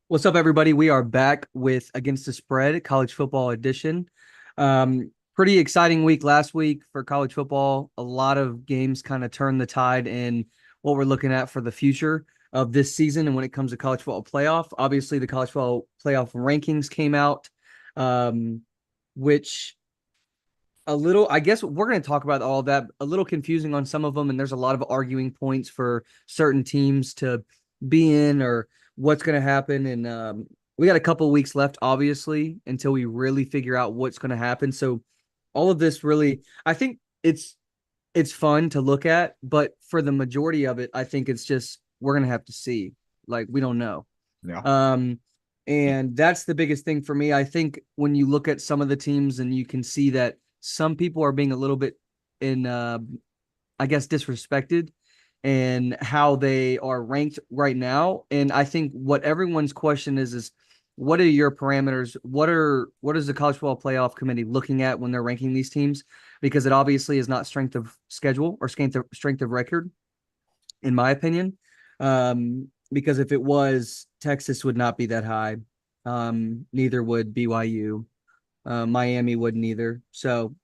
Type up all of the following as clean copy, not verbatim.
What's up, everybody? We are back with Against the Spread, college football edition. Pretty exciting week last week for college football. A lot of games kind of turned the tide in what we're looking at for the future of this season. And when it comes to college football playoff, obviously the college football playoff rankings came out, um, which I guess we're going to talk about all of that, a little confusing on some of them. And there's a lot of arguing points for certain teams to be in or what's going to happen. And we got a couple of weeks left, obviously, until we really figure out what's going to happen. So all of this really, I think it's fun to look at, but for the majority of it, I think it's just, we're going to have to see. Like, we don't know. Yeah. Um, and that's the biggest thing for me. I think when you look at some of the teams and you can see that some people are being a little bit in, I guess, disrespected and how they are ranked right now. And I think what everyone's question is what are your parameters? What is the college football playoff committee looking at when they're ranking these teams? Because it obviously is not strength of schedule or strength of record, in my opinion. Because if it was, Texas would not be that high. Neither would BYU. Miami wouldn't either. So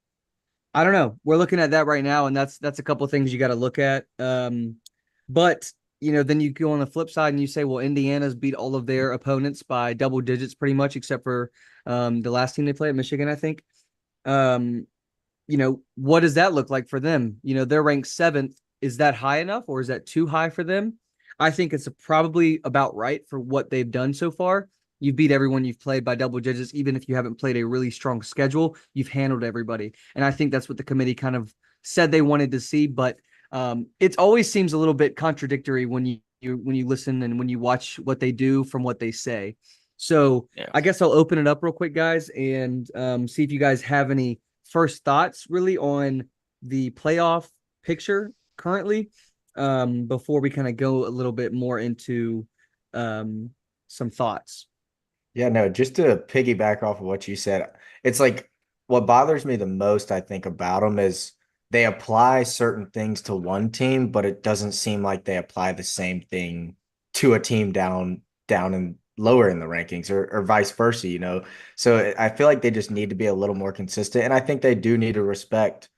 I don't know. We're looking at that right now, and that's a couple of things you got to look at. But then you go on the flip side and you say, well, Indiana's beat all of their opponents by double digits pretty much, except for the last team they played, Michigan, I think. Um, what does that look like for them? They're ranked seventh. Is that high enough or is that too high for them? I think it's probably about right for what they've done so far. You've beat everyone you've played by double digits, even if you haven't played a really strong schedule. You've handled everybody, and I think that's what the committee kind of said they wanted to see. But it always seems a little bit contradictory when you listen and when you watch what they do from what they say. So Yeah. I guess I'll open it up real quick, guys, and see if you guys have any first thoughts really on the playoff picture currently, before we kind of go a little bit more into some thoughts. Yeah, no, just to piggyback off of what you said, it's like what bothers me the most, I think, about them is they apply certain things to one team, but it doesn't seem like they apply the same thing to a team down and lower in the rankings or vice versa. So I feel like they just need to be a little more consistent. And I think they do need to respect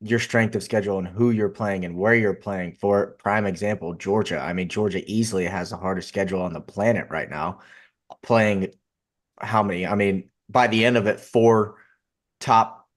your strength of schedule and who you're playing and where you're playing. For prime example, Georgia. I mean, Georgia easily has the hardest schedule on the planet right now, playing how many? I mean, by the end of it, four top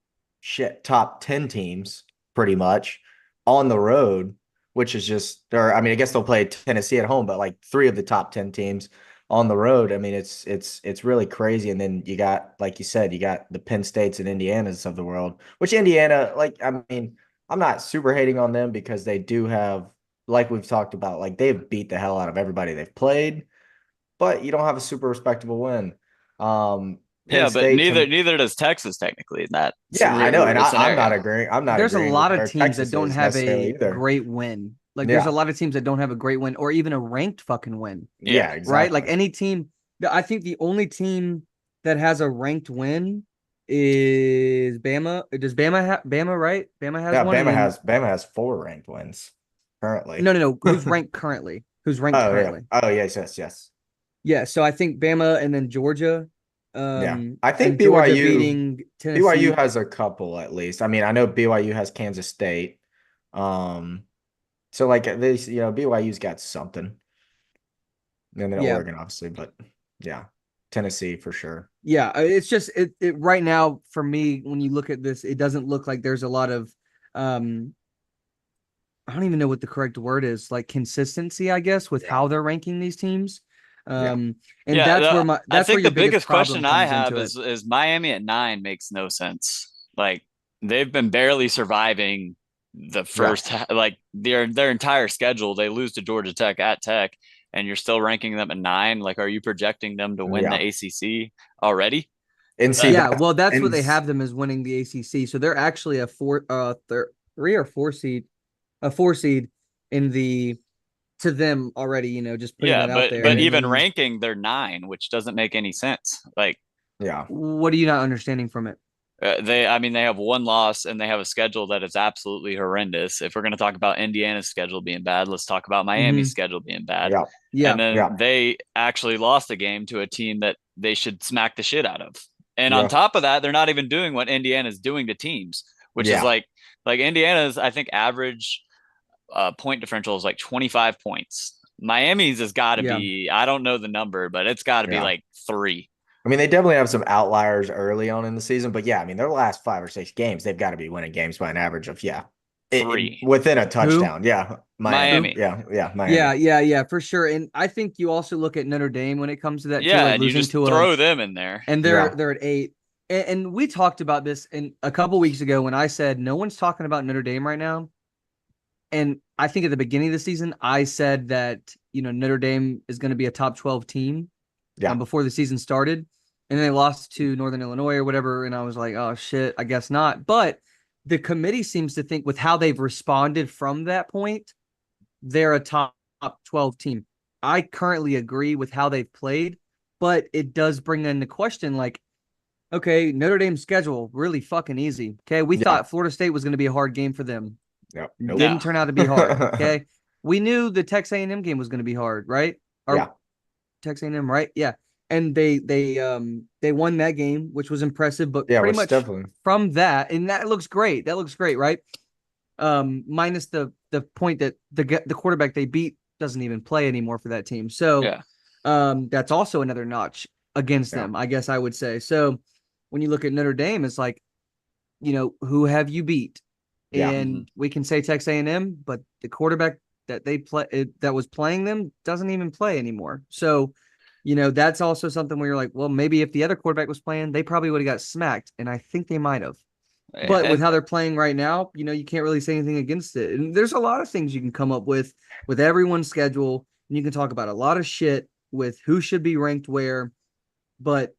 top 10 teams pretty much on the road, which is just, or I mean, I guess they'll play Tennessee at home, but like three of the top 10 teams on the road. I mean, it's really crazy. And then you got, like you said, you got the Penn States and Indianas of the world, which Indiana, like, I mean, I'm not super hating on them because they do have, like we've talked about, like they've beat the hell out of everybody they've played, but you don't have a super respectable win. Penn Yeah, but State neither to neither does Texas technically in that Yeah, I know, and I'm not scenario. agreeing. I'm not There's a agreeing with lot of where teams that Texas don't is have necessarily a either. great win. Like there's a Yeah, lot of teams that don't have a great win or even a ranked fucking win, Yeah, yeah, right? Like exactly. any team, I think the only team that has a ranked win is Bama. Does Bama have Bama, right? Bama has Yeah, one, and then Bama has four ranked wins currently. no. Who's ranked currently? Who's ranked Oh yeah. currently? Oh yes, yes, yes. Yeah, so I think Bama and then Georgia, Yeah. I think and Georgia beating BYU Tennessee. has a couple at least. I mean, I know BYU has Kansas State. Um, so like this, BYU's got something. And then Yeah, Oregon, obviously, but yeah, Tennessee for sure. yeah, it's just it right now for me when you look at this, it doesn't look like there's a lot of um I don't even know what the correct word is, like consistency, I guess, with Yeah. how they're ranking these teams. Yeah. And yeah. I that's where think your the biggest biggest problem question I comes have into it. is Miami at 9 makes no sense. Like they've been barely surviving the Yeah. like their entire schedule. They lose to Georgia Tech at Tech, and you're still ranking them at 9. Like, are you projecting them to win the Yeah. ACC already? And see Yeah, that well, that's what and they have them as winning the ACC. So they're actually a three or four seed, a four seed in the to them already. Just putting Yeah, that out but there. but And even then ranking, they're 9, which doesn't make any sense. Like yeah. what are you not understanding from it? I mean, they have one loss and they have a schedule that is absolutely horrendous. If we're going to talk about Indiana's schedule being bad, let's talk about Miami's Hmm. schedule being bad. Yeah, And Yeah. then yeah, they actually lost a game to a team that they should smack the shit out of. And on yeah, top of that, they're not even doing what Indiana's doing to teams, which is yeah, like Indiana's, I think, average point differential is like 25 points. Miami's has got to Yeah. be, I don't know the number, but it's got to be yeah. like 3. I mean, they definitely have some outliers early on in the season, but yeah, I mean, their last 5 or 6 games, they've got to be winning games by an average of Three. within a Who? touchdown. Yeah, Miami. Who? Miami. Yeah, Yeah, Miami. yeah, for sure. And I think you also look at Notre Dame when it comes to that too, Yeah, like and you losing just to throw them in there. and they're Yeah, they're at 8. And we talked about this in a couple weeks ago when I said no one's talking about Notre Dame right now. And I think at the beginning of the season, I said that Notre Dame is going to be a top 12 team yeah, before the season started, and then they lost to Northern Illinois or whatever, and I was like, oh shit, I guess not. But the committee seems to think with how they've responded from that point, they're a top 12 team. I currently agree with how they've played, but it does bring into question like, okay, Notre Dame's schedule really fucking easy. Okay, we yeah, thought Florida State was going to be a hard game for them. yeah. Nope. No. Didn't turn out to be hard. Okay, we knew the Texas A&M game was going to be hard, right? Or Yeah, Texas A&M, right? Yeah, and they won that game, which was impressive. But yeah, pretty which much definitely. from that, and that looks great. That looks great, right? Minus the point that the quarterback they beat doesn't even play anymore for that team. So, Yeah. that's also another notch against Yeah, them, I guess I would say. So, when you look at Notre Dame, it's like, who have you beat? yeah, Mhm. And we can say Texas A&M, but the quarterback that they play that was playing them doesn't even play anymore. So, that's also something where you're like, well, maybe if the other quarterback was playing, they probably would have got smacked, and I think they might have. But with And how they're playing right now, you can't really say anything against it. And there's a lot of things you can come up with everyone's schedule, and you can talk about a lot of shit with who should be ranked where. But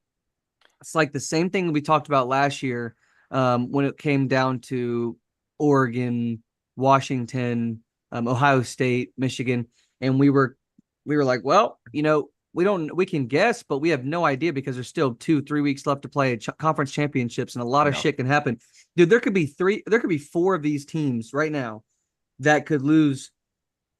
it's like the same thing we talked about last year, when it came down to Oregon, Washington, Ohio State, Michigan, and we were like, well, we can guess, but we have no idea because there's still 2-3 weeks left to play conference championships, and a lot of yeah, shit can happen. Dude, there could be 4 of these teams right now that could lose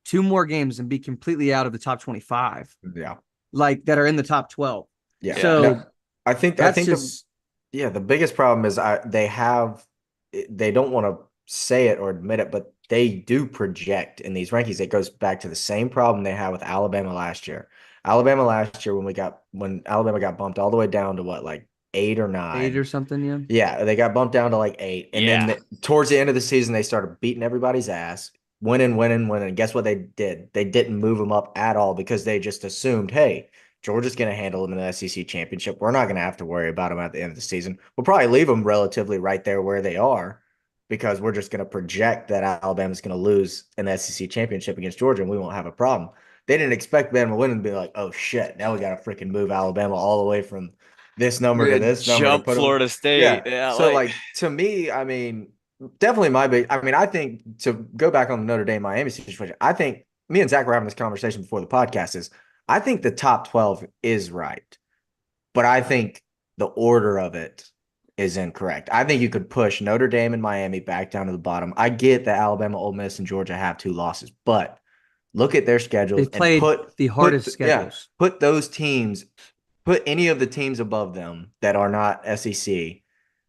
2 more games and be completely out of the top 25, yeah, like that are in the top 12. yeah. yeah. So No, I that's think just the biggest problem is they don't want to say it or admit it, but they do project in these rankings. It goes back to the same problem they had with Alabama last year. Alabama last year when Alabama got bumped all the way down to what, like 8 or 9. 8 or something, yeah. Yeah, they got bumped down to like 8. And then Yeah. towards the end of the season, they started beating everybody's ass, winning, winning, winning. Guess what they did? They didn't move them up at all because they just assumed, hey, Georgia's going to handle them in the SEC championship. We're not going to have to worry about them at the end of the season. We'll probably leave them relatively right there where they are because we're just going to project that Alabama's going to lose in the SEC championship against Georgia and we won't have a problem. They didn't expect them to win and be like, oh shit, now we got to freaking move Alabama all the way from this number to this number to Jump put them. Florida State. Yeah. Yeah, So like like to me, I mean, definitely I think to go back on the Notre Dame Miami situation, I think me and Zach were having this conversation before the podcast is I think the top 12 is right, but I think the order of it is incorrect. I think you could push Notre Dame and Miami back down to the bottom. I get that Alabama, Ole Miss, and Georgia have 2 losses, but look at their They schedules and played the hardest schedules. put those teams, put any of the teams above them that are not SEC.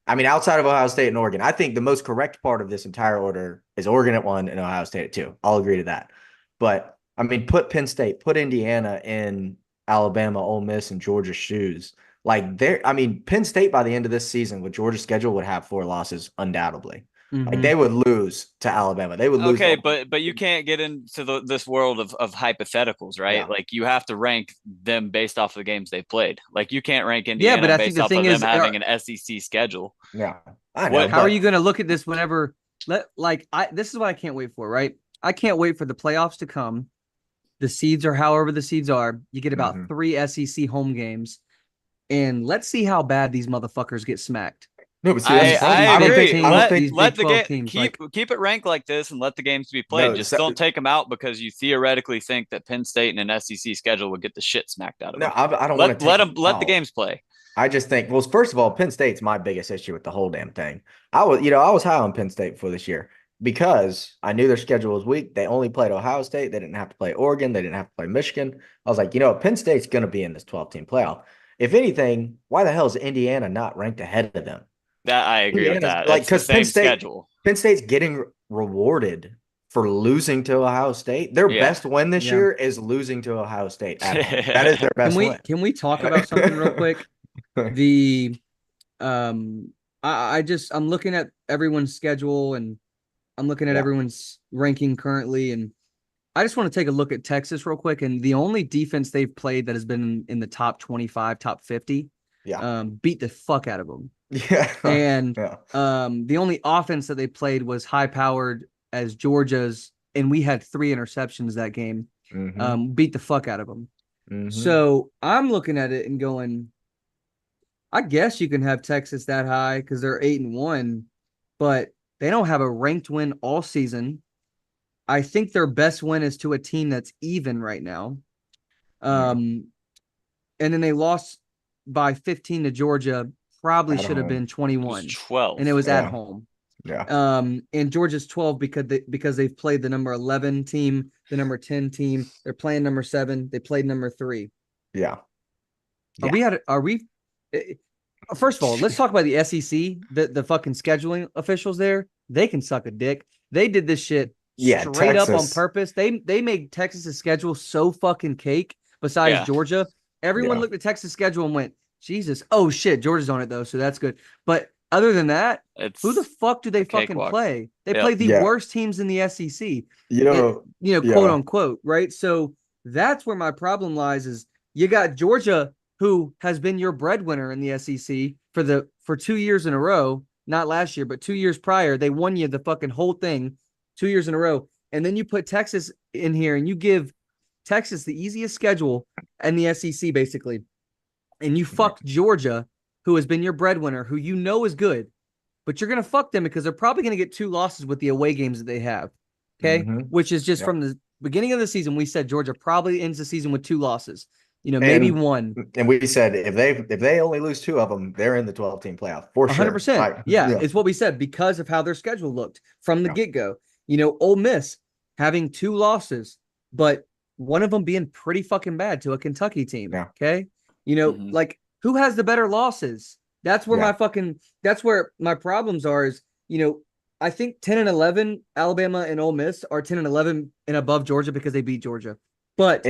I mean, outside of Ohio State and Oregon, I think the most correct part of this entire order is Oregon at 1 and Ohio State at 2. I'll agree to that. But I mean, put Penn State, put Indiana in Alabama, Ole Miss, and Georgia's shoes. Like I mean, Penn State by the end of this season with Georgia's schedule would have 4 losses undoubtedly. Like Mm-hmm. they would lose to Alabama. They would lose okay, to but you can't get into this world of hypotheticals, right? yeah. Like you have to rank them based off of the games they played. Like you can't rank Yeah, but Indiana I think based the off of thing them is, having an SEC schedule. Yeah. I know, What how are but you going to look at this whenever this is what I can't wait for, right? I can't wait for the playoffs to come. The seeds are however the seeds are. You get about Mhm. 3 SEC home games, and let's see how bad these motherfuckers get smacked. No, but see, that's I the These thing. I these I don't Big think agree. I don't team, think these Let Big the 12 game teams, keep like it ranked like this and let the games be played. no, Just don't take them out because you theoretically think that Penn State and an SEC schedule would get the shit smacked out of no, them. I don't want to take them Let the out. games play. I just think, well, first of all, Penn State's my biggest issue with the whole damn thing. I was high on Penn State for this year because I knew their schedule was weak. They only played Ohio State. They didn't have to play Oregon. They didn't have to play Michigan. I was like, Penn State's going to be in this 12-team playoff. If anything, why the hell is Indiana not ranked ahead of them? That I agree with Indiana's that. like It's the because Penn same State, schedule. Penn State's getting rewarded for losing to Ohio State. Their Yeah. best win this Yeah. year is losing to Ohio State at home. That is their best win. Can we talk about something real quick? The I'm looking at everyone's schedule and I'm looking at Yeah. everyone's ranking currently, and I just want to take a look at Texas real quick. And the only defense they've played that has been in the top 25, top 50, beat the fuck out of them. Yeah. And Yeah. the only offense that they played was high powered as Georgia's, and we had 3 interceptions that game. Beat the fuck out of them. So I'm looking at it and going, I guess you can have Texas that high because they're 8-1, but they don't have a ranked win all season. I think their best win is to a team that's even right now. And then they lost by 15 to Georgia. Probably should have been 21. 12. And it was at home. Yeah. And Georgia's 12 because they've played the number 11 team, the number 10 team. They're playing number 7. They played number 3. Yeah. First of all, let's talk about the SEC, the fucking scheduling officials there. They can suck a dick. They did this shit straight up on purpose. They made Texas' schedule so fucking cake besides Georgia. Everyone looked at Texas' schedule and went, Jesus, oh shit, Georgia's on it though, so that's good. But other than that, who the fuck do they fucking play? They play the worst teams in the SEC. Quote unquote, right? So that's where my problem lies is you got Georgia, who has been your breadwinner in the SEC for 2 years in a row, not last year, but 2 years prior. They won you the fucking whole thing 2 years in a row. And then you put Texas in here and you give Texas the easiest schedule in the SEC, basically. And you fuck Georgia, who has been your breadwinner, who you know is good, but you're going to fuck them because they're probably going to get 2 losses with the away games that they have. Okay. Which is just from the beginning of the season. We said Georgia probably ends the season with 2 losses. Maybe 1. And we said if they only lose 2 of them, they're in the 12-team playoff for 100%. Sure. Yeah, it's what we said because of how their schedule looked from the get-go. Ole Miss having 2 losses, but one of them being pretty fucking bad to a Kentucky team. Yeah. Okay. Like who has the better losses? That's where that's where my problems are is, I think 10-11, Alabama and Ole Miss are 10-11 and above Georgia because they beat Georgia. But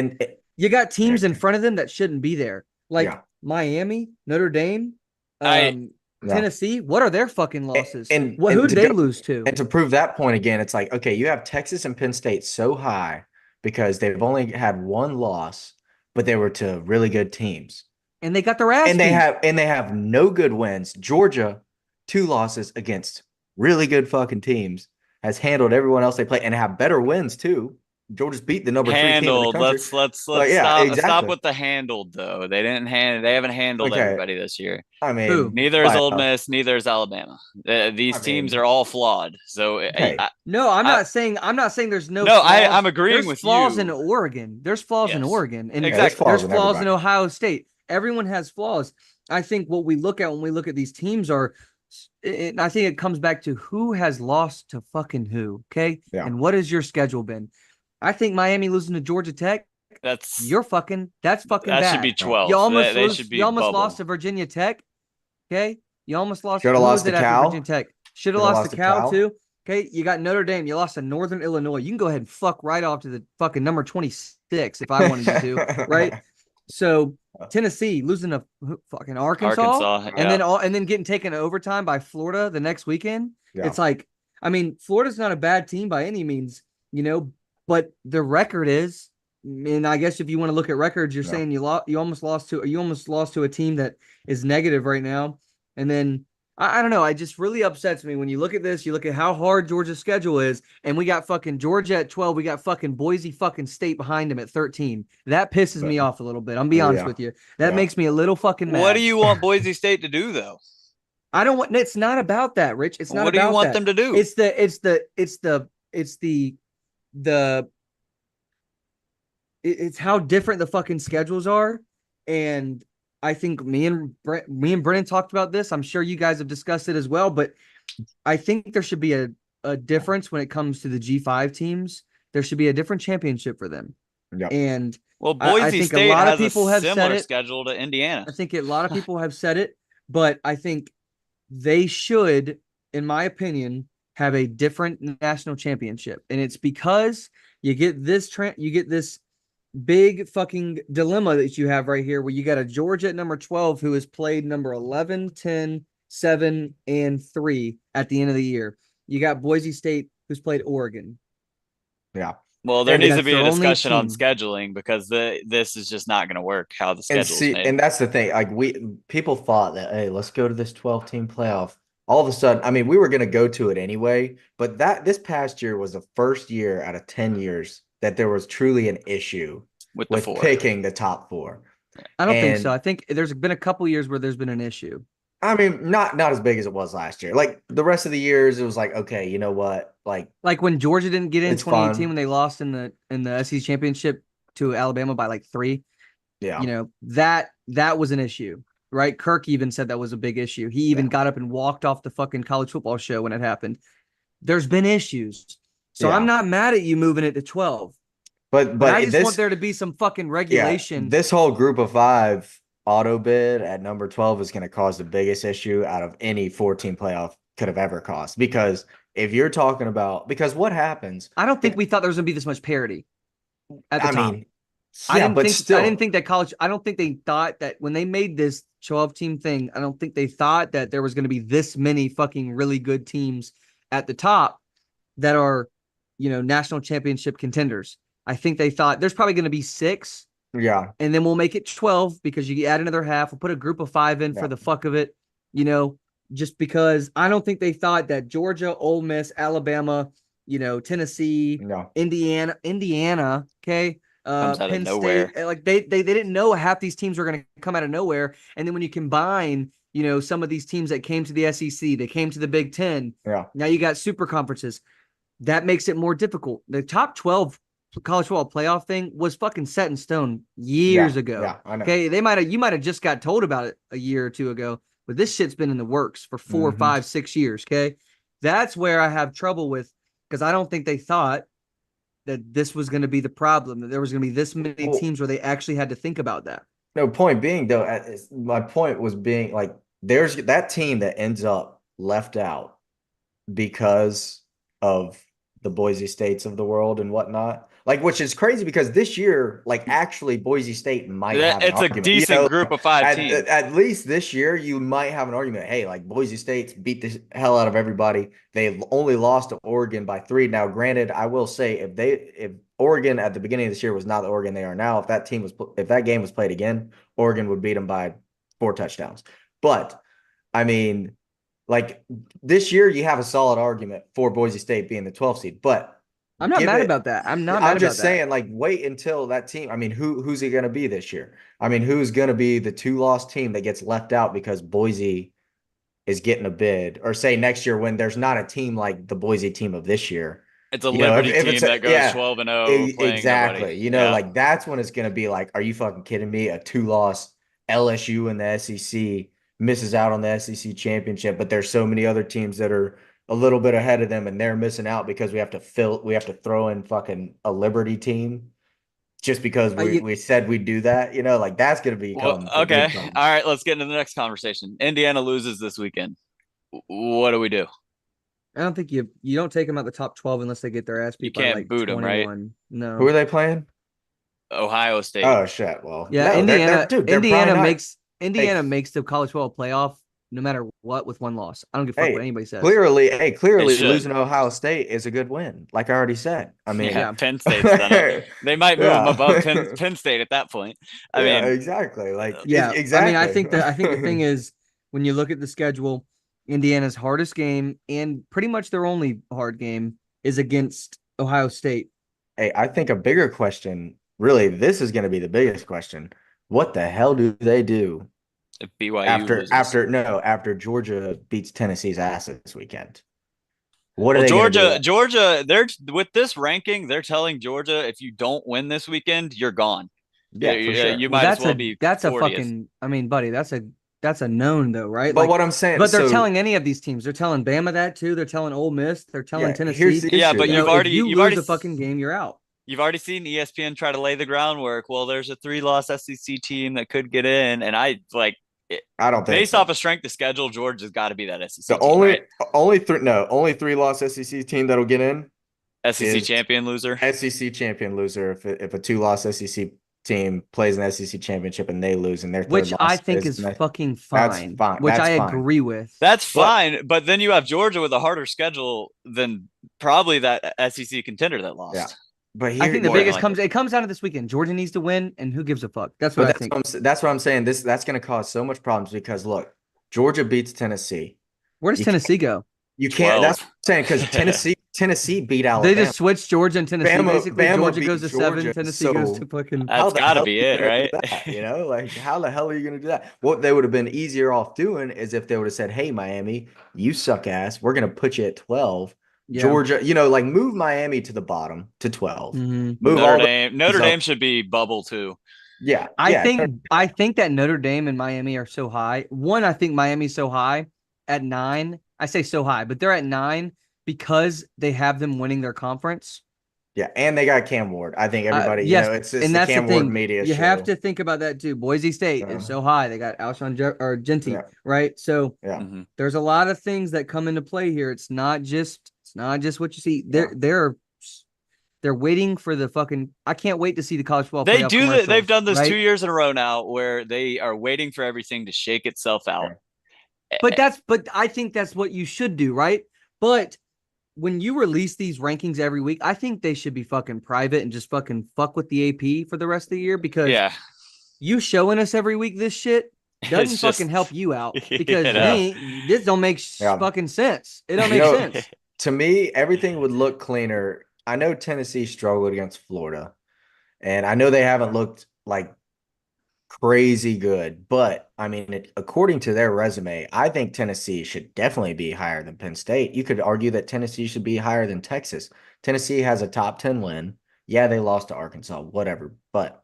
you got teams in front of them that shouldn't be there. Like Miami, Notre Dame, Tennessee. What are their fucking losses? Who did they lose to? And to prove that point again, it's like, okay, you have Texas and Penn State so high because they've only had 1 loss, but they were to really good teams. And they got their ass beat. And they have no good wins. Georgia, 2 losses against really good fucking teams, has handled everyone else they play and have better wins too. Georgia's beat the number 3 team in the country. Let's stop with the handled though. They haven't handled everybody this year. I mean, neither is Ole Miss, neither is Alabama. These teams are all flawed. So I'm not saying there's no. No, flaws. I'm agreeing with you. There's flaws in Oregon. There's flaws in Oregon, and exactly. There's flaws in Ohio State. Everyone has flaws. I think what we look at when we look at these teams are. I think it comes back to who has lost to fucking who. Okay, and what has your schedule been? I think Miami losing to Georgia Tech. That's fucking bad. That should be 12. You almost lost to Virginia Tech. Okay. You almost lost. Should have lost to Cal. Virginia Tech. Should have lost to Cal too. Okay. You got Notre Dame. You lost to Northern Illinois. You can go ahead and fuck right off to the fucking number 26 if I wanted you to. Right. So Tennessee losing to fucking Arkansas. And then getting taken to overtime by Florida the next weekend. Yeah. It's like, I mean, Florida's not a bad team by any means, but the record is, and I guess if you want to look at records, you're saying you almost lost to a team that is negative right now. And then I don't know, it just really upsets me when you look at this, you look at how hard Georgia's schedule is, and we got fucking Georgia at 12, we got fucking Boise fucking State behind them at 13. That pisses me off a little bit. I'm be honest with you. That makes me a little fucking mad. What do you want Boise State to do though? It's not about that, Rich. It's not what about that. What do you want them to do? It's how different the fucking schedules are, and I think me and Brennan talked about this. I'm sure you guys have discussed it as well, but I think there should be a difference when it comes to the G5 teams. There should be a different championship for them. Yep. And Well, I Boise think a State lot of has a people have said similar it. schedule to Indiana. I think a lot of people have said it, but I think they should, in my opinion, have a different national championship. And it's because you get this big fucking dilemma that you have right here where you got a Georgia at number 12 who has played number 11, 10, 7, and 3 at the end of the year. You got Boise State who's played Oregon. Yeah. Well, there And needs to That's be their a only discussion on team. scheduling because this is just not going to work how the and schedule's see, made. and that's the thing. Like people thought that, hey, let's go to this 12-team playoff. All of a sudden, I mean, we were going to go to it anyway, but this past year was the first year out of 10 years that there was truly an issue With the with four. picking the top four. I don't think so. And I think there's been a couple years where there's been an issue. I mean, not as big as it was last year. Like the rest of the years, it was like, okay, you know what? Like when Georgia didn't get in It's 2018 fun. when they lost in the SEC championship to Alabama by like 3. Yeah. That was an issue, right? Kirk even said that was a big issue. He even got up and walked off the fucking college football show when it happened. There's been issues. So I'm not mad at you moving it to 12. But I just want there to be some fucking regulation. this whole group of 5 auto bid at number 12 is going to cause the biggest issue out of any 14 playoff could have ever caused. Because if you're talking about, because what happens? I don't think we thought there was going to be this much parity at the top. Mean, yeah, but still, I didn't think that I don't think they thought that when they made this 12-team thing, I don't think they thought that there was going to be this many fucking really good teams at the top that are, national championship contenders. I think they thought there's probably going to be 6. Yeah. And then we'll make it 12 because you add another half. We'll put a group of 5 in for the fuck of it, just because I don't think they thought that Georgia, Ole Miss, Alabama, Tennessee, Indiana, okay, Comes out of Penn nowhere. State, like they didn't know half these teams were going to come out of nowhere. And then when you combine, some of these teams that came to the SEC, they came to the Big Ten. Yeah. Now you got super conferences. That makes it more difficult. The top 12 college football playoff thing was fucking set in stone years ago. Yeah, I know. Okay, you might have just got told about it a year or two ago, but this shit's been in the works for 4, 5, 6 years. Okay, that's where I have trouble with, because I don't think they thought that this was going to be the problem, that there was going to be this many teams where they actually had to think about that. No, point being though, my point was being like, there's that team that ends up left out because of the Boise States of the world and whatnot. Like, which is crazy because this year, like, actually, Boise State might have an argument. It's a decent group of 5 teams. At least this year, you might have an argument. Hey, like, Boise State's beat the hell out of everybody. They've only lost to Oregon by 3. Now, granted, I will say if Oregon at the beginning of this year was not the Oregon they are now, if that game was played again, Oregon would beat them by 4 touchdowns. But I mean, like, this year, you have a solid argument for Boise State being the 12th seed, but I'm not mad about that. I'm just saying, like, wait until that team. I mean, who's it going to be this year? I mean, who's going to be the 2-loss team that gets left out because Boise is getting a bid? Or say next year when there's not a team like the Boise team of this year. It's a Liberty team that goes 12-0. Exactly. Like, that's when it's going to be like, are you fucking kidding me? A 2-loss LSU in the SEC misses out on the SEC championship, but there's so many other teams that are a little bit ahead of them and they're missing out because we have to throw in fucking a Liberty team just because we said we'd do that, like, that's going to become okay. All right, let's get into the next conversation. Indiana loses this weekend. What do we do? I don't think you don't take them out the top 12 unless they get their ass beat by like boot 21. them, right? No. Who are they playing? Ohio State. Oh shit. Well, yeah, no, Indiana makes the college football playoff no matter what with 1 loss. I don't give a fuck what anybody says. Clearly losing to Ohio State is a good win, like I already said. I mean, Penn State's done it. They might move them above Penn State at that point. I mean, exactly. Like, exactly. I mean, I think the thing is, when you look at the schedule, Indiana's hardest game and pretty much their only hard game is against Ohio State. Hey, I think a bigger question, really, this is going to be the biggest question. What the hell do they do if BYU after Georgia beats Tennessee's ass this weekend? What are they Georgia, they're with this ranking, they're telling Georgia, if you don't win this weekend, you're gone. Yeah, for sure. You Well, might as well be that's a 40th. fucking. I mean, buddy, that's a known though, right? But Like, what I'm saying, but they're so telling any of these teams. They're telling Bama that too. They're telling Ole Miss. They're telling yeah, here's Tennessee. the Yeah, issue but You though. know, if you lose a fucking game, you're out. you've already seen ESPN try to lay the groundwork. Well, there's a 3-loss SEC team that could get in, and I like I don't think based so. off of strength of schedule, Georgia's got to be that The SEC team, right? only three loss SEC team that'll get in SEC is champion loser. SEC champion loser. If a 2-loss SEC team plays an SEC championship and they lose and their third Which loss I think is is fucking fine. fine. Which That's I fine. agree with. That's But- fine, but then you have Georgia with a harder schedule than probably that SEC contender that lost. Yeah. But here, I think the more than biggest likely. it comes down to this weekend. Georgia needs to win, and who gives a fuck? That's what but I think. that's what I'm saying. That's going to cause so much problems because look, Georgia beats Tennessee. Where does You Tennessee go? You can't. 12. That's what I'm saying because Tennessee beat Alabama. They just switched Georgia and Tennessee. Bama- Basically, Bama Georgia beat goes to Georgia, 7, Tennessee goes so- to fucking. How That's the got to hell be are you it, gonna right? do that? You know, like how the hell are you going to do that? What they would have been easier off doing is if they would have said, "Hey, Miami, you suck ass. We're going to put you at 12." Yeah. Georgia, like move Miami to the bottom to 12. Mhm. Move Notre all Dame. Notre so- Dame should be bubble too. Yeah, I think that Notre Dame and Miami are so high. One, I think Miami's so high at 9. I say so high, but they're at 9 because they have them winning their conference. yeah, and they got Cam Ward. I think everybody, yes, it's and the that's Cam the Ward thing. media You show. have to think about that too. Boise State Yeah. is so high. They got Alshon Genty, Yeah. right? So Yeah, Mhm. there's a lot of things that come into play here. It's not just what you see. Yeah. They're waiting for the fucking. I can't wait to see the college football. They playoff do that. commercials, They've done this right? 2 years in a row now, where they are waiting for everything to shake itself out. But I think that's what you should do, right? But when you release these rankings every week, I think they should be fucking private and just fucking fuck with the AP for the rest of the year because Yeah, you showing us every week this shit doesn't It's fucking just- help you out because You know. this don't make Yeah. fucking sense. It don't You make know, sense. to me, everything would look cleaner. I know Tennessee struggled against Florida, and I know they haven't looked like crazy good, but I mean, according to their resume, I think Tennessee should definitely be higher than Penn State. You could argue that Tennessee should be higher than Texas. Tennessee has a top 10 win. Yeah, they lost to Arkansas, whatever. But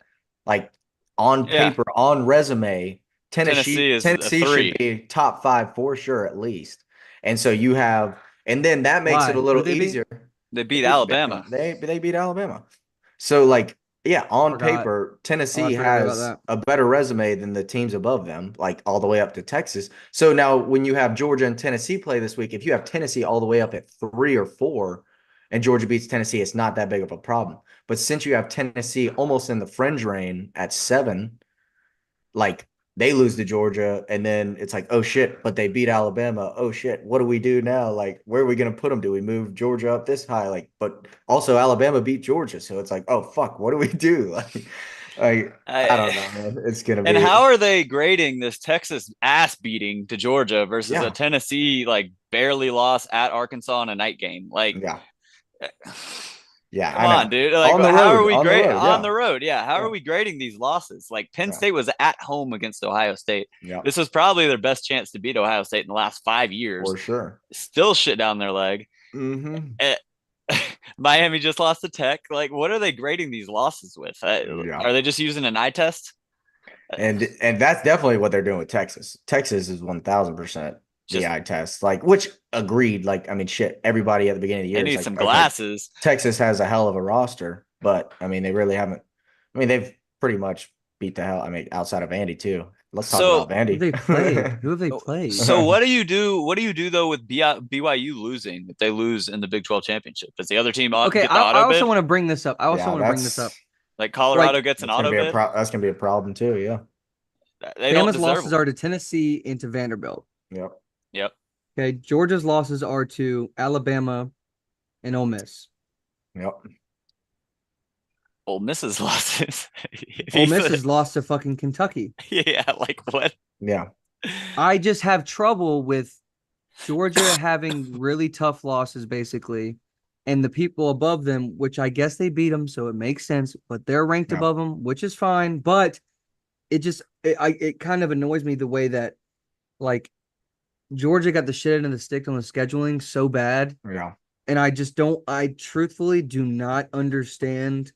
like on Yeah. paper, on resume, Tennessee is a Tennessee 3. should be top 5 for sure, at least. And so you have, and then that makes Why? it a Who'd little they beat? easier. They beat Alabama. They beat Alabama. So like, yeah, on Forgot. paper, Tennessee forgot about has that. a better resume than the teams above them, like all the way up to Texas. So now when you have Georgia and Tennessee play this week, if you have Tennessee all the way up at 3 or 4 and Georgia beats Tennessee, it's not that big of a problem. But since you have Tennessee almost in the fringe reign at 7, like they lose to Georgia, and then it's like, oh shit, but they beat Alabama. Oh shit, what do we do now? Like, where are we gonna put them? Do we move Georgia up this high? Like, but also Alabama beat Georgia, so it's like, oh fuck, what do we do? Like I don't know, man. It's gonna be. And how are they grading this Texas ass beating to Georgia versus Yeah. a Tennessee like barely lost at Arkansas in a night game? Like, Yeah, yeah. come I know. on, dude. Like, On the how road, are we on the grading road, on yeah. the road? Yeah, how Yeah. are we grading these losses? Like, Penn Yeah. State was at home against Ohio State. Yeah, This was probably their best chance to beat Ohio State in the last 5 years. for sure. Still shit down their leg. Mm-hmm. Miami just lost to Tech. Like, what are they grading these losses with? Yeah. Are they just using an eye test? And that's definitely what they're doing with Texas. Texas is 1000% Just- the eye test. Like, which agreed. Like, I mean, shit. Everybody at the beginning of the They year need is like, some okay, glasses. Texas has a hell of a roster, but I mean, they really haven't. I mean, they've pretty much beat the hell. I mean, outside of Vandy too. Let's talk So- about Vandy. Who have they played? Who have they played? So what do you do? What do you do though with BYU losing if they lose in the Big 12 championship? Does the other team Okay, get the I auto also bid? want to bring this up. I also Yeah, want to bring this up. Like Colorado like, gets an That's gonna auto be a bid. that's gonna be a problem too. Yeah. They don't Bama's deserve losses one. are to Tennessee and to Vanderbilt. Yep. Yep. Okay, Georgia's losses are to Alabama and Ole Miss. Yep. Ole Miss's losses. Ole Miss has lost to fucking Kentucky. Yeah, like what? Yeah. I just have trouble with Georgia having really tough losses, basically, and the people above them, which I guess they beat them, so it makes sense. But they're ranked Yeah. above them, which is fine. But it kind of annoys me the way that, like, Georgia got the shit into the stick on the scheduling so bad, Yeah. and I just don't. I truthfully do not understand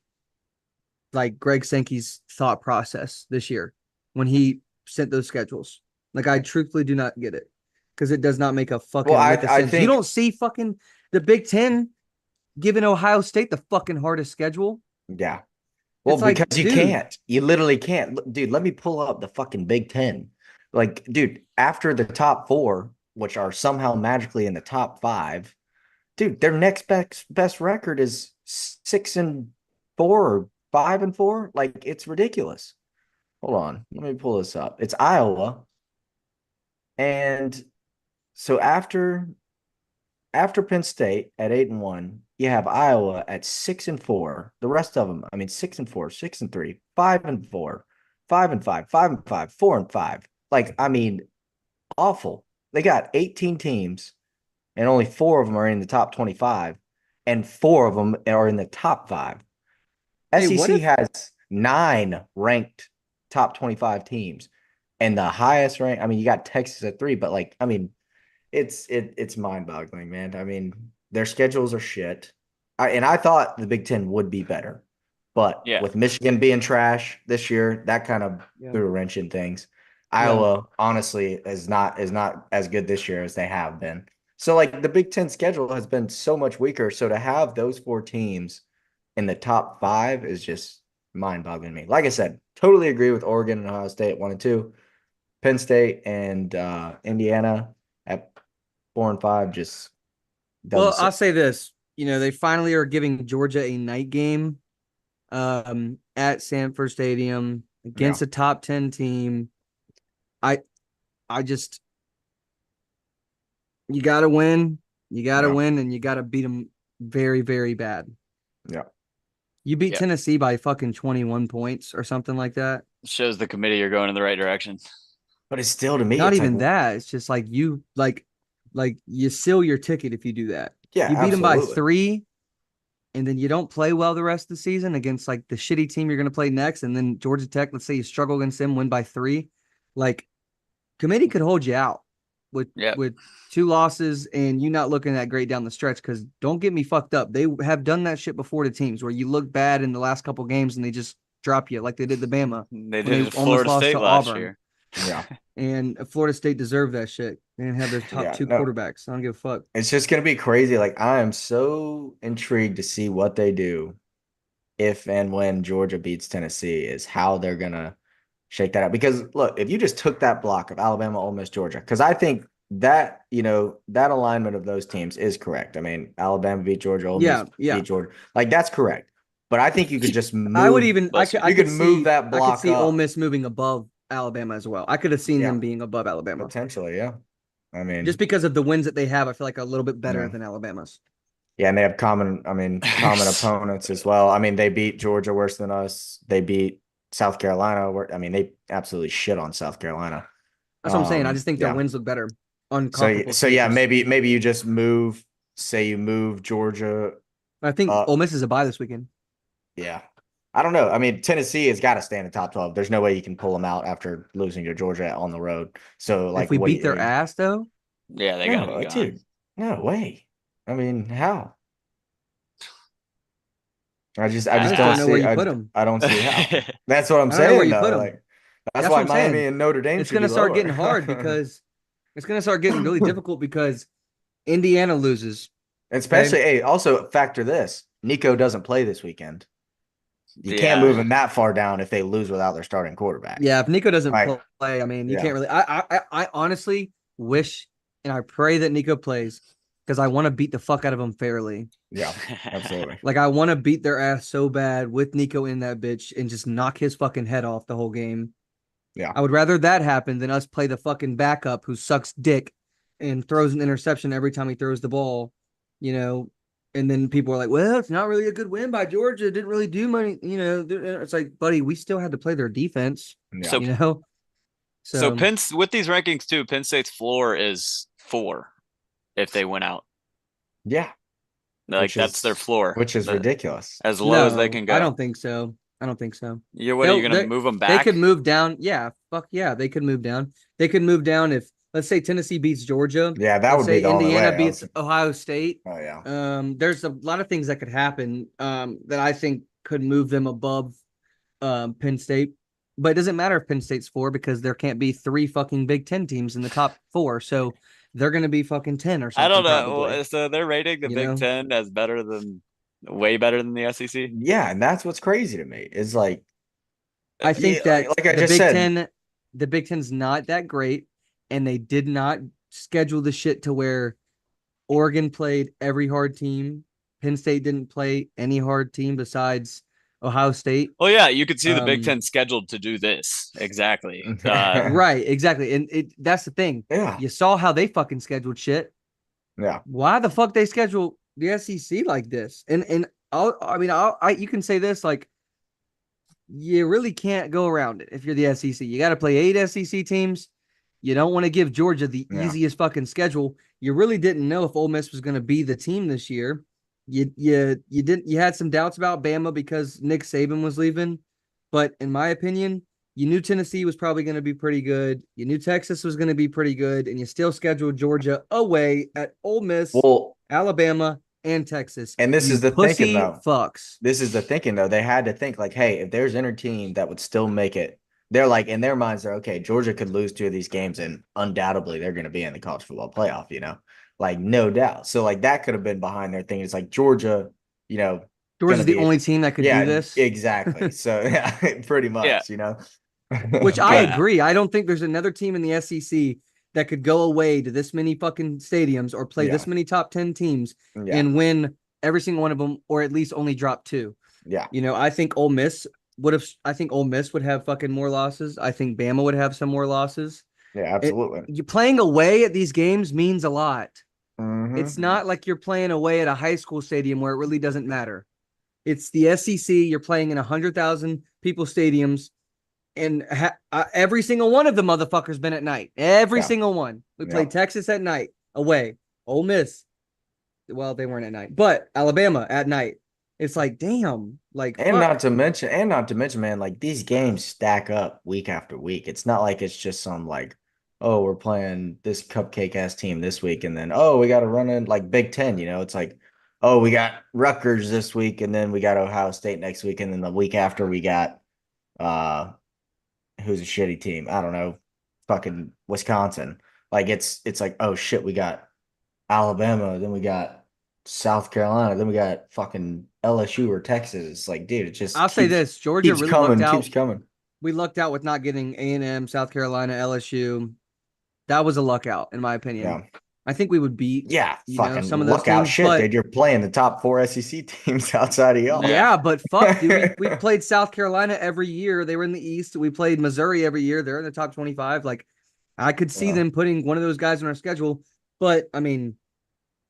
like Greg Sankey's thought process this year when he sent those schedules. Like I truthfully do not get it because it does not make a Well, fucking lick of I sense. You think don't see fucking the Big Ten giving Ohio State the fucking hardest schedule. yeah. Well, It's like, because you dude, can't. You literally can't. Dude, let me pull up the fucking Big Ten. Like, dude, after the top four, which are somehow magically in the top five, dude, their next best record is 6-4 or 5-4. Like, it's ridiculous. Hold on. Let me pull this up. It's Iowa. And so after Penn State at 8-1, you have Iowa at 6-4. The rest of them, I mean, 6-4, 6-3, 5-4, 5-5, 5-5, 4-5. Like, I mean, awful. They got 18 teams, and only 4 of them are in the top 25, and 4 of them are in the top 5. hey, what SEC if has 9 ranked top 25 teams, and the highest rank. I mean, you got Texas at 3, but like, I mean, it's mind-boggling, man. I mean, their schedules are shit. I thought the Big Ten would be better, but Yeah. with Michigan being trash this year, that kind of Yeah. threw a wrench in things. Yeah. Iowa, honestly, is not as good this year as they have been. So like the Big Ten schedule has been so much weaker. So to have those 4 teams in the top 5 is just mind-boggling to me. Like I said, totally agree with Oregon and Ohio State at 1 and 2. Penn State and Indiana at 4 and 5 just doesn't Well, sit. I'll say this. You know, they finally are giving Georgia a night game at Sanford Stadium against a top 10 team. I just you got to win. You got to win and you got to beat them very, very bad. Yeah. You beat Yeah. Tennessee by fucking 21 points or something like that. Shows the committee you're going in the right direction. But it's still, to me, Not it's even like, that. It's just like you you seal your ticket if you do that. yeah, You beat them by absolutely. 3 and then you don't play well the rest of the season against like the shitty team you're going to play next. And then Georgia Tech, let's say you struggle against them, win by 3. Like committee could hold you out with 2 losses and you not looking that great down the stretch. Because don't get me fucked up, they have done that shit before to teams where you look bad in the last couple games and they just drop you like they did the Bama. They when did they it at almost Florida lost State to last Auburn. year. Yeah. And Florida State deserved that shit. They didn't have their top 2 quarterbacks. I don't give a fuck. It's just going to be crazy. Like, I am so intrigued to see what they do if and when Georgia beats Tennessee, is how they're going to shake that up. Because, look, if you just took that block of Alabama, Ole Miss, Georgia, because I think that, that alignment of those teams is correct. I mean, Alabama beat Georgia, Ole Miss beat Georgia. Like, that's correct. But I think you could just move. I would even I could move that block. I could see up. Ole Miss moving above Alabama as well. I could have seen them being above Alabama. Potentially, yeah. I mean, just because of the wins that they have, I feel like a little bit better than Alabama's. Yeah, and they have common opponents as well. I mean, they beat Georgia worse than us. They beat South Carolina. I mean, they absolutely shit on South Carolina. That's what I'm saying. I just think their wins look better on comparable So yeah, maybe you just move Georgia. I think Ole Miss is a bye this weekend. Yeah. I don't know. I mean, Tennessee has got to stay in the top 12. There's no way you can pull them out after losing to Georgia on the road. So, like, if we beat their ass, though, yeah, they got to be gone. No way. I mean, how? I just don't know where you put them. I don't see how. That's what I'm saying. I don't know where you put them. Like, that's why Miami and Notre Dame. It's going to start getting hard because it's going to start getting really difficult because Indiana loses. Especially, hey, also factor this: Nico doesn't play this weekend. You can't move him that far down if they lose without their starting quarterback. Yeah, if Nico doesn't play, I mean, you can't really. I honestly wish and I pray that Nico plays because I want to beat the fuck out of them fairly. Yeah, absolutely. Like, I want to beat their ass so bad with Nico in that bitch and just knock his fucking head off the whole game. Yeah. I would rather that happen than us play the fucking backup who sucks dick and throws an interception every time he throws the ball, and then people are like, well, it's not really a good win by Georgia. It didn't really do money. It's like, buddy, we still had to play their defense, So with these rankings too, Penn State's floor is 4 if they win out. Yeah. Like, that's their floor. Which is ridiculous. As low as they can go. I don't think so. What are you going to move them back? They could move down. Yeah. Fuck yeah. They could move down. They could move down if, let's say, Tennessee beats Georgia. Yeah, that would be the only way. Indiana beats Ohio State. Oh, yeah. There's a lot of things that could happen that I think could move them above Penn State. But it doesn't matter if Penn State's 4 because there can't be 3 fucking Big Ten teams in the top 4. So they're going to be fucking 10 or I don't something probably. know. So they're rating the You Big know, Ten as way better than the SEC. Yeah, and that's what's crazy to me. Is like, I yeah, think that like I just said, The Big Ten's not that great, and they did not schedule the shit to where Oregon played every hard team. Penn State didn't play any hard team besides Ohio State. Well, yeah, you could see the Big Um, Ten scheduled to do this exactly. right, exactly, and that's the thing. yeah, You saw how they fucking scheduled shit. yeah, Why the fuck they schedule the SEC like this? And you can say this like you really can't go around it if you're the SEC. You got to play 8 SEC teams. You don't want to give Georgia the yeah. easiest fucking schedule. You really didn't know if Ole Miss was going to be the team this year. You had some doubts about Bama because Nick Saban was leaving, but in my opinion, you knew Tennessee was probably going to be pretty good. You knew Texas was going to be pretty good, and you still scheduled Georgia away at Ole Miss, Well, Alabama, and Texas. and this You is the thinking pussy though. fucks. This is the thinking though. They had to think like, hey, if there's any team that would still make it, they're like in their minds, they're okay. Georgia could lose 2 of these games, and undoubtedly they're going to be in the college football playoff. Like no doubt. So like that could have been behind their thing. It's like Georgia, Georgia's gonna the be, only team that could do yeah, this. exactly. So yeah, pretty Yeah. much. Which I But agree. I don't think there's another team in the SEC that could go away to this many fucking stadiums or play yeah, this many top 10 teams yeah, and win every single one of them, or at least only drop 2. yeah, I think Ole Miss would have fucking more losses. I think Bama would have some more losses. yeah, absolutely. You playing away at these games means a lot. It's Mm-hmm. not like you're playing away at a high school stadium where it really doesn't matter. It's the SEC. You're playing in 100,000 people stadiums, and every single one of the motherfuckers been at night. Every Yeah, single one. We yeah. played Texas at night away. Ole Miss, well, they weren't at night, but Alabama at night. It's like, damn, like And fuck. not to mention, man, like these games stack up week after week. It's not like it's just some like, oh, we're playing this cupcake ass team this week, and then oh, we got to run in like Big Ten. It's like, oh, we got Rutgers this week, and then we got Ohio State next week, and then the week after we got who's a shitty team? I don't know, fucking Wisconsin. Like it's like, oh shit, we got Alabama, then we got South Carolina, then we got fucking LSU or Texas. It's like, dude, it just I'll say this: Georgia keeps really lucked coming, out. keeps coming. We lucked out with not getting A&M, South Carolina, LSU. That was a luck out, in my opinion. Yeah. I think we would beat, Yeah, fucking some of those look out teams, shit, but dude. You're playing the top 4 SEC teams outside of y'all. yeah, but fuck, dude. We played South Carolina every year. They were in the East. We played Missouri every year. They're in the top 25. Like, I could see them putting one of those guys on our schedule. But I mean,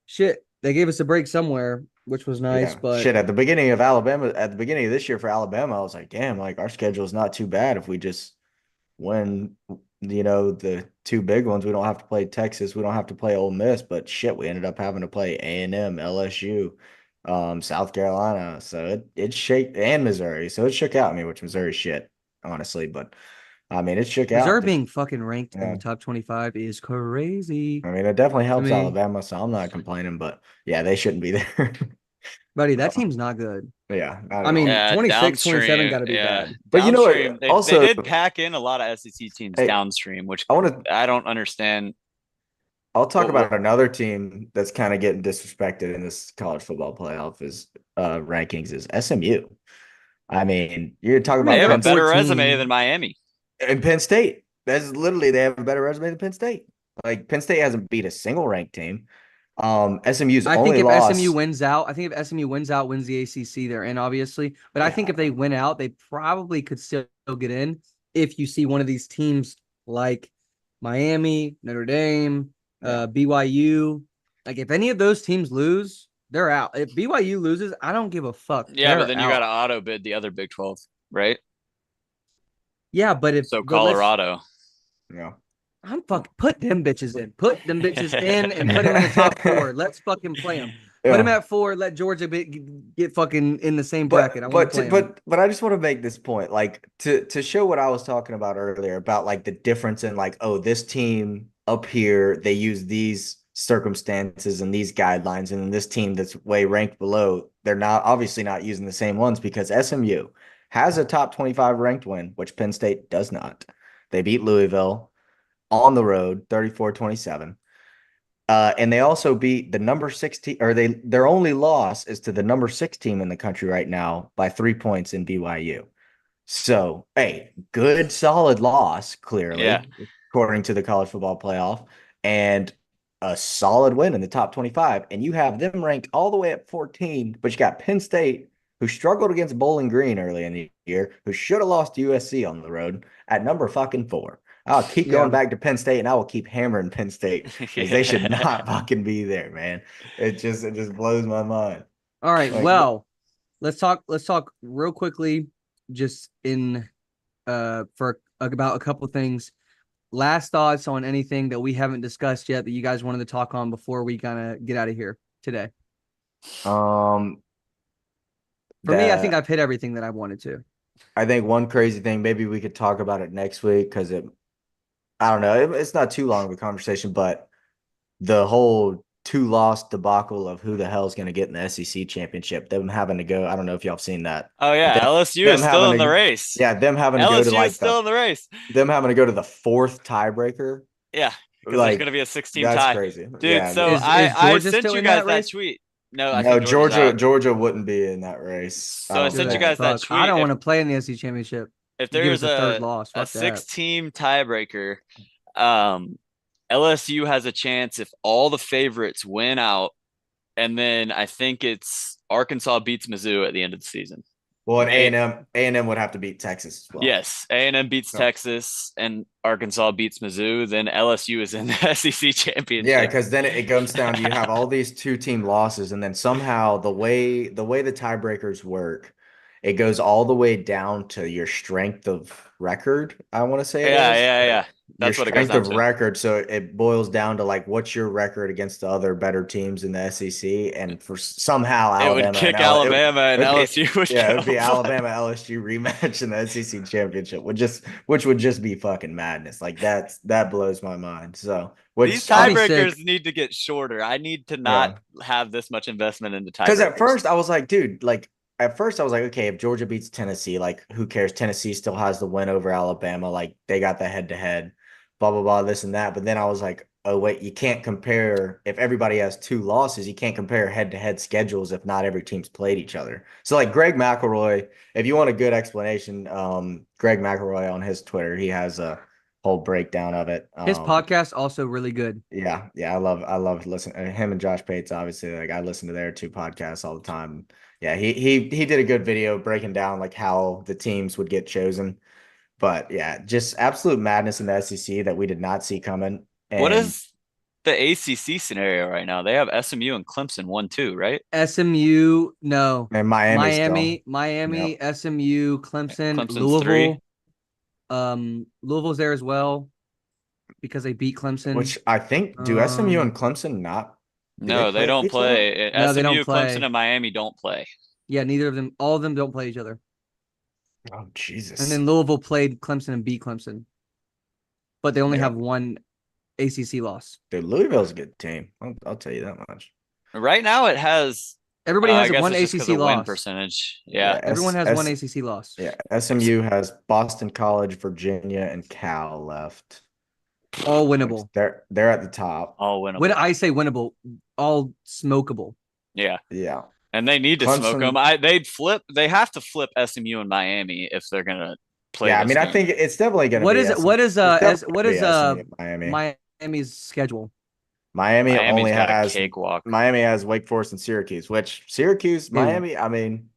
shit, they gave us a break somewhere, which was nice. Yeah. But Shit, at the beginning of this year for Alabama, I was like, damn, like our schedule is not too bad if we just win, the 2 big ones. We don't have to play Texas, we don't have to play Ole Miss, but shit, we ended up having to play A&M, LSU, South Carolina. So it shaked, and Missouri. So it shook out me, which Missouri shit, honestly. But I mean, it shook Missouri out. being fucking ranked in Yeah. the top 25 is crazy I mean, it definitely helps me. Alabama, so I'm not complaining, but yeah, they shouldn't be there. Buddy, that team's not good. Yeah, not I at mean, all. Yeah, 26, 27 downstream. got to be Yeah, bad. But downstream. They also, did pack in a lot of SEC teams hey, downstream, which I want to. I don't understand. I'll talk What, about another team that's kind of getting disrespected in this college football playoff is rankings is SMU. I mean, you're talking I mean, they about have a they're better 14. resume than Miami. and Penn State. That's literally they have a better resume than Penn State. Like Penn State hasn't beat a single ranked team. SMU's I think only if loss. SMU wins out, wins the ACC, they're in, obviously. But I think if they win out, they probably could still get in if you see one of these teams like Miami, Notre Dame, BYU. Like, if any of those teams lose, they're out. If BYU loses, I don't give a fuck. Yeah, but They're then you out. got to auto bid the other Big 12, right? Yeah, but Colorado. Yeah. I'm fucking put them bitches in. Put them bitches in and put them in the top 4. Let's fucking play them. Put them at 4. Let Georgia get fucking in the same bracket. I want to play them. But I just want to make this point, like to show what I was talking about earlier about like the difference in like, oh, this team up here they use these circumstances and these guidelines, and then this team that's way ranked below, they're not obviously not using the same ones because SMU has a top 25 ranked win, which Penn State does not. They beat Louisville on the road 34-27. And they also beat the number 16, or their only loss is to the number 6 team in the country right now by 3 points in BYU. So, hey, good solid loss, Yeah. clearly, according to the college football playoff, and a solid win in the top 25. And you have them ranked all the way at 14, but you got Penn State, who struggled against Bowling Green early in the year, who should have lost to USC on the road at number fucking 4. I'll keep going back to Penn State, and I will keep hammering Penn State because they should not fucking be there, man. It just blows my mind. All right, Like, well, let's talk real quickly, just in for about a couple things. Last thoughts on anything that we haven't discussed yet that you guys wanted to talk on before we kind of get out of here today. For me, I think I've hit everything that I wanted to. I think one crazy thing, maybe we could talk about it next week because I don't know, it's not too long of a conversation, but the whole 2-loss debacle of who the hell is going to get in the SEC championship, them having to go. I don't know if y'all have seen that. Oh yeah, LSU is still in the race. Yeah, them having to go to LSU is still in the race. Them having to go to the 4th tiebreaker. Yeah, because there's going to be a 16 tie. That's crazy, dude. Yeah, so I sent you guys that tweet. No, Georgia wouldn't be in that race. So I sent you guys that tweet. I don't want to play in the SEC championship. If there is a third loss, a 6-team tiebreaker, LSU has a chance if all the favorites win out, and then I think it's Arkansas beats Mizzou at the end of the season. Well, and A&M would have to beat Texas as well. Yes, A&M beats Texas and Arkansas beats Mizzou. Then LSU is in the SEC championship. Yeah, because then it comes down to you have all these 2-team losses, and then somehow the way the tiebreakers work, it goes all the way down to your strength of record. I want to say, yeah. That's your what it goes strength down of to. record. So it boils down to like what's your record against the other better teams in the SEC, and for somehow Alabama, it would kick Alabama and LSU would it would be Alabama LSU rematch in the SEC championship, which would just be fucking madness. Like that blows my mind. So these tiebreakers need to get shorter. I need to not have this much investment into tiebreakers. Because at first I was like, dude, like. At first, I was like, okay, if Georgia beats Tennessee, like, who cares? Tennessee still has the win over Alabama. Like, they got the head-to-head, blah, blah, blah, this and that. But then I was like, oh, wait, you can't compare. If everybody has 2 losses, you can't compare head-to-head schedules if not every team's played each other. So, like, Greg McElroy, if you want a good explanation, Greg McElroy on his Twitter, he has a whole breakdown of it. His podcast also really good. Yeah. I love listening. Him and Josh Pates, obviously, like, I listen to their 2 podcasts all the time. Yeah, he did a good video breaking down like how the teams would get chosen. But yeah, just absolute madness in the SEC that we did not see coming. And what is the ACC scenario right now? They have SMU and Clemson 1-2, right? SMU, no. And Miami, yep. SMU, Clemson, Clemson's Louisville. 3. Louisville's there as well because they beat Clemson. Which I think do SMU and Clemson not? No, they don't play. No, they don't play. Clemson and Miami don't play. Yeah, neither of them. All of them don't play each other. Oh, Jesus. And then Louisville played Clemson and beat Clemson. But they only have one ACC loss. Dude, Louisville's a good team. I'll tell you that much. Right now it has... Everybody has one ACC loss. Win percentage. Yeah. Everyone has one ACC loss. Yeah, SMU has Boston College, Virginia, and Cal left. All winnable. They're at the top. All winnable. When I say winnable, all smokable. Yeah. Yeah. And they need to smoke them. They have to flip SMU and Miami if they're gonna play. Yeah, I mean, I think it's definitely gonna. What is Miami's schedule? Miami's only has cakewalk. Miami has Wake Forest and Syracuse. Miami. I mean,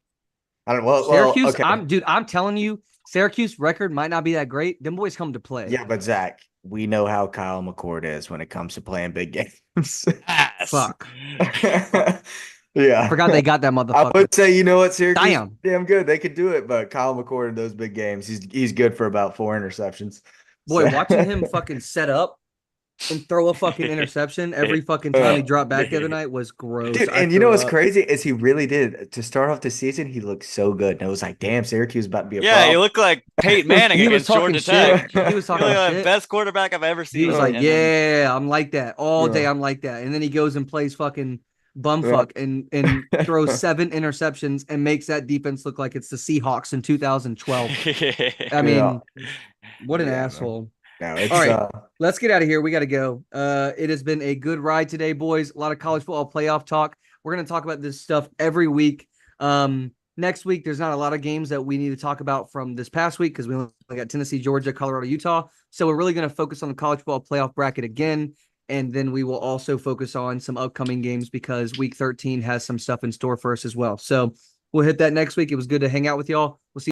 I don't. Well, Syracuse. Okay. I'm telling you, Syracuse record might not be that great. Them boys come to play. Yeah, but Zach, we know how Kyle McCord is when it comes to playing big games. Fuck. Yeah. I forgot they got that motherfucker. I would say, you know what, Syracuse, damn good. They could do it, but Kyle McCord in those big games, he's good for about 4 interceptions. Boy, watching him fucking set up and throw a fucking interception every fucking time he dropped back the other night was gross. Dude, and you know what's crazy is he really did. To start off the season, he looked so good. And it was like, damn, Syracuse about to be a problem. Yeah, he looked like Peyton Manning against Georgia Tech. He was talking shit. Best quarterback I've ever seen. He was like, I'm like that all day. I'm like that. And then he goes and plays fucking bumfuck and throws 7 interceptions and makes that defense look like it's the Seahawks in 2012. I mean, what an asshole. No, All it's right, let's get out of here. We got to go. It has been a good ride today, boys. A lot of college football playoff talk. We're going to talk about this stuff every week. Next week, there's not a lot of games that we need to talk about from this past week because we only got Tennessee, Georgia, Colorado, Utah. So we're really going to focus on the college football playoff bracket again. And then we will also focus on some upcoming games because week 13 has some stuff in store for us as well. So we'll hit that next week. It was good to hang out with y'all. We'll see